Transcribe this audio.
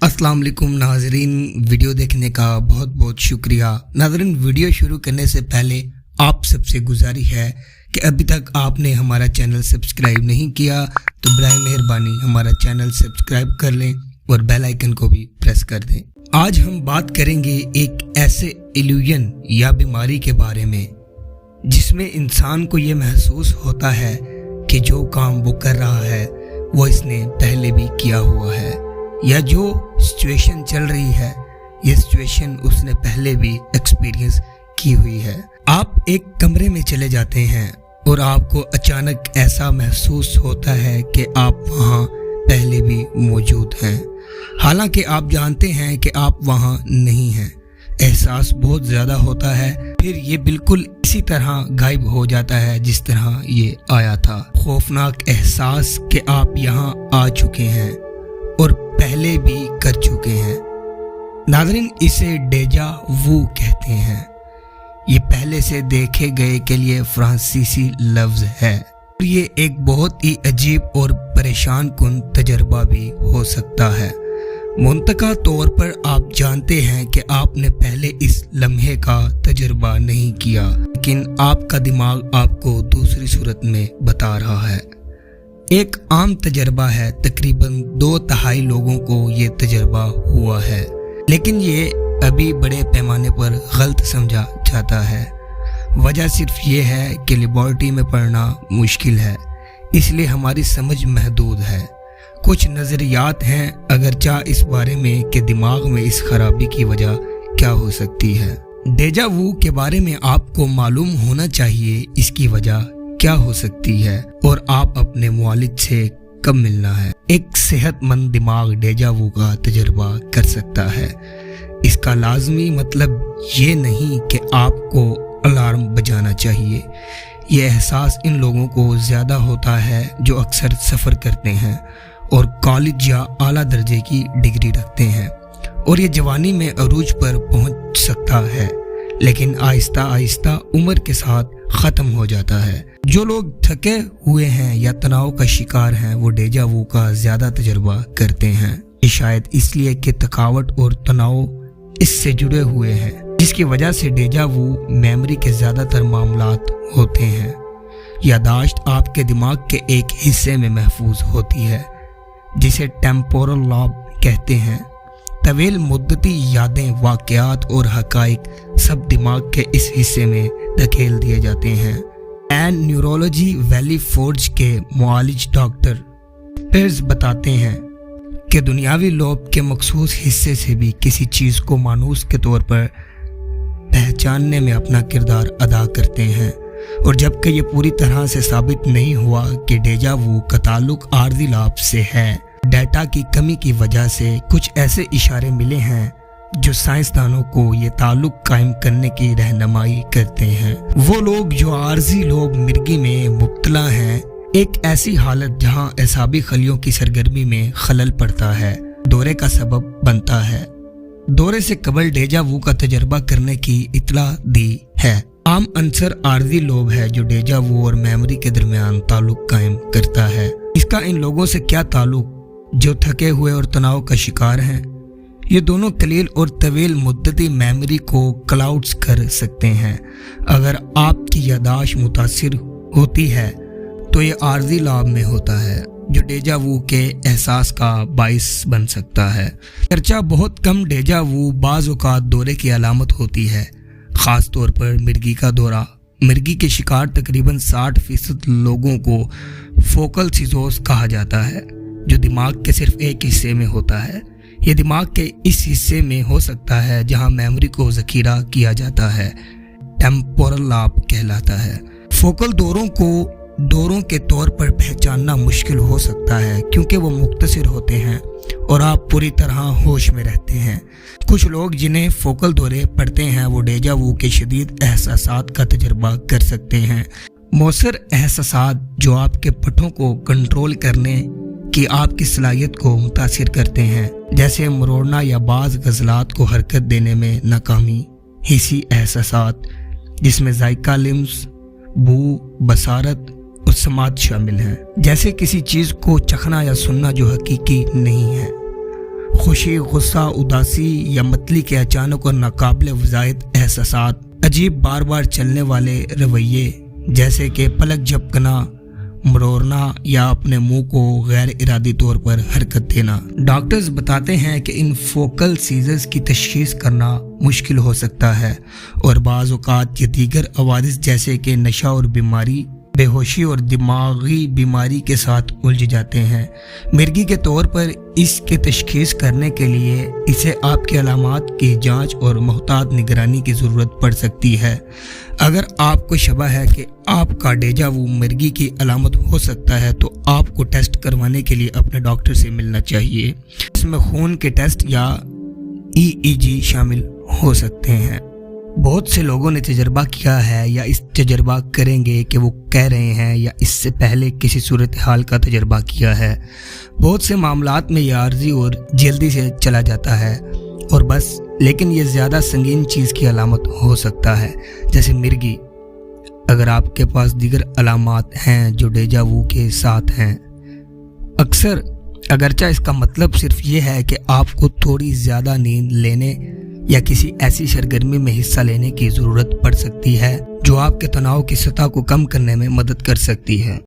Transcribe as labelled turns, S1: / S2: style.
S1: अस्सलाम वालेकुम नाजरीन, वीडियो देखने का बहुत बहुत शुक्रिया। नाजरीन, वीडियो शुरू करने से पहले आप सबसे गुजारिश है कि अभी तक आपने हमारा चैनल सब्सक्राइब नहीं किया तो बराए मेहरबानी हमारा चैनल सब्सक्राइब कर लें और बेल आइकन को भी प्रेस कर दें। आज हम बात करेंगे एक ऐसे इल्यूजन या बीमारी के बारे में जिसमें इंसान को ये महसूस होता है कि जो काम वो कर रहा है वो इसने पहले भी किया हुआ है, या जो सिचुएशन चल रही है ये सिचुएशन उसने पहले भी एक्सपीरियंस की हुई है। आप एक कमरे में चले जाते हैं और आपको अचानक ऐसा महसूस होता है कि आप वहाँ पहले भी मौजूद हैं, हालांकि आप जानते हैं कि आप वहाँ नहीं हैं। एहसास बहुत ज़्यादा होता है, फिर ये बिल्कुल इसी तरह गायब हो जाता है जिस तरह ये आया था। खौफनाक एहसास कि आप यहाँ आ चुके हैं और पहले भी कर चुके हैं। नाज़रीन, इसे डेजा वू कहते हैं। ये पहले से देखे गए के लिए फ्रांसीसी लफ्ज है। ये एक बहुत ही अजीब और परेशान कुन तजर्बा भी हो सकता है। मुंतका तौर पर आप जानते हैं कि आपने पहले इस लम्हे का तजर्बा नहीं किया, लेकिन आपका दिमाग आपको दूसरी सूरत में बता रहा है। एक आम तजर्बा है, तकरीबन 2/3 लोगों को ये तजर्बा हुआ है, लेकिन ये अभी बड़े पैमाने पर गलत समझा जाता है। वजह सिर्फ ये है कि लेबॉर्ट्री में पढ़ना मुश्किल है, इसलिए हमारी समझ महदूद है। कुछ नज़रियात हैं अगरचा इस बारे में कि दिमाग में इस खराबी की वजह क्या हो सकती है। डेजा वू के बारे में आपको मालूम होना चाहिए इसकी वजह क्या हो सकती है और आप अपने मुआलिज से कब मिलना है। एक सेहतमंद दिमाग डेजा वू का तजर्बा कर सकता है। इसका लाजमी मतलब ये नहीं कि आपको अलार्म बजाना चाहिए। ये एहसास इन लोगों को ज़्यादा होता है जो अक्सर सफ़र करते हैं और कॉलेज या आला दर्जे की डिग्री रखते हैं, और ये जवानी में अरूज पर पहुंच सकता है, लेकिन आहिस्ता आहिस्ता उम्र के साथ ख़त्म हो जाता है। जो लोग थके हुए हैं या तनाव का शिकार हैं वो डेजा वू का ज़्यादा तजर्बा करते हैं। ये शायद इसलिए कि थकावट और तनाव इससे जुड़े हुए हैं, जिसकी वजह से डेजा वू मेमोरी के ज़्यादातर मामलात होते हैं। यादाश्त आपके दिमाग के एक हिस्से में महफूज होती है जिसे टेम्पोरल लॉब कहते हैं। तवील मुद्दती यादें, वाक़यात और हक़ाइक़ सब दिमाग के इस हिस्से में धकेल दिए जाते हैं। एंड न्यूरोलॉजी वैली फोर्ज के मुआलिज डॉक्टर पियर्स बताते हैं कि दुनियावी लोब के मखसूस हिस्से से भी किसी चीज़ को मानूस के तौर पर पहचानने में अपना किरदार अदा करते हैं, और जबकि ये पूरी तरह से साबित नहीं हुआ कि डेजा वू का ताल्लुक आर्जी लाभ से है, डाटा की कमी की वजह से कुछ ऐसे इशारे मिले हैं जो साइंसदानों को ये ताल्लुक कायम करने की रहनुमाई करते हैं। वो लोग जो आर्जी लोब मिर्गी में मुब्तला हैं, एक ऐसी हालत जहां एसाबी खलियों की सरगर्मी में खलल पड़ता है, दौरे का सबब बनता है। दौरे से कबल डेजा वू का तजर्बा करने की इतला दी है। आम अंसर आर्जी लोब है जो डेजा वू और मेमोरी के दरमियान ताल्लुक कायम करता है। इसका इन लोगों से क्या ताल्लुक जो थके हुए और तनाव का शिकार हैं? ये दोनों कलील और तवील मुद्दती मेमोरी को क्लाउड्स कर सकते हैं। अगर आपकी यादाश्त मुतासिर होती है तो ये आर्जी लाभ में होता है जो डेजा वू के एहसास का बाइस बन सकता है। चर्चा बहुत कम डेजा वू बाज़ औक़ात दौरे की अलामत होती है, ख़ास तौर पर मिर्गी का दौरा। मिर्गी के शिकार तकरीबन 60% लोगों को फोकल सीज़ोस कहा जाता है, जो दिमाग के सिर्फ एक हिस्से में होता है। ये दिमाग के इस हिस्से में हो सकता है जहां मेमोरी को ज़ख़ीरा किया जाता है, टेम्पोरल लॉब कहलाता है। फोकल दौरों को दौरों के तौर पर पहचानना मुश्किल हो सकता है क्योंकि वो मुख्तसर होते हैं और आप पूरी तरह होश में रहते हैं। कुछ लोग जिन्हें फोकल दौरे पड़ते हैं वो डेजा वू के शदीद एहसासात का तजर्बा कर सकते हैं। मौसर एहसासात जो आपके पठों को कंट्रोल करने की आपकी सलाहियत को मुतासिर करते हैं, जैसे मरोड़ना या बाज़ गज़लात को हरकत देने में नाकामी। हिस्सी एहसासात जिसमें जायका, लिम्स, बू, बसारत और समात शामिल हैं, जैसे किसी चीज़ को चखना या सुनना जो हकीकी नहीं है। خوشی، غصہ، اداسی یا متلی کے اچانک اور ناقابل وضاحت احساسات، عجیب بار بار چلنے والے رویے جیسے کہ پلک جھپکنا، مروڑنا یا اپنے منہ کو غیر ارادی طور پر حرکت دینا۔ ڈاکٹرز بتاتے ہیں کہ ان فوکل سیزرز کی تشخیص کرنا مشکل ہو سکتا ہے اور بعض اوقات یہ دیگر عوارض جیسے کہ نشہ اور بیماری، بے ہوشی اور دماغی بیماری کے ساتھ الجھ جاتے ہیں۔ مرگی کے طور پر اس کی تشخیص کرنے کے لیے اسے آپ کے علامات کی جانچ اور محتاط نگرانی کی ضرورت پڑ سکتی ہے۔ اگر آپ کو شبہ ہے کہ آپ کا ڈیجا وو مرگی کی علامت ہو سکتا ہے تو آپ کو ٹیسٹ کروانے کے لیے اپنے ڈاکٹر سے ملنا چاہیے۔ اس میں خون کے ٹیسٹ یا EEG شامل ہو سکتے ہیں۔ بہت سے لوگوں نے تجربہ کیا ہے یا اس تجربہ کریں گے کہ وہ کہہ رہے ہیں یا اس سے پہلے کسی صورتحال کا تجربہ کیا ہے۔ بہت سے معاملات میں یہ عارضی اور جلدی سے چلا جاتا ہے اور بس، لیکن یہ زیادہ سنگین چیز کی علامت ہو سکتا ہے جیسے مرگی۔ اگر آپ کے پاس دیگر علامات ہیں جو ڈیجا وو کے ساتھ ہیں، اکثر اگرچہ اس کا مطلب صرف یہ ہے کہ آپ کو تھوڑی زیادہ نیند لینے یا کسی ایسی سرگرمی میں حصہ لینے کی ضرورت پڑ سکتی ہے جو آپ کے تناؤ کی سطح کو کم کرنے میں مدد کر سکتی ہے۔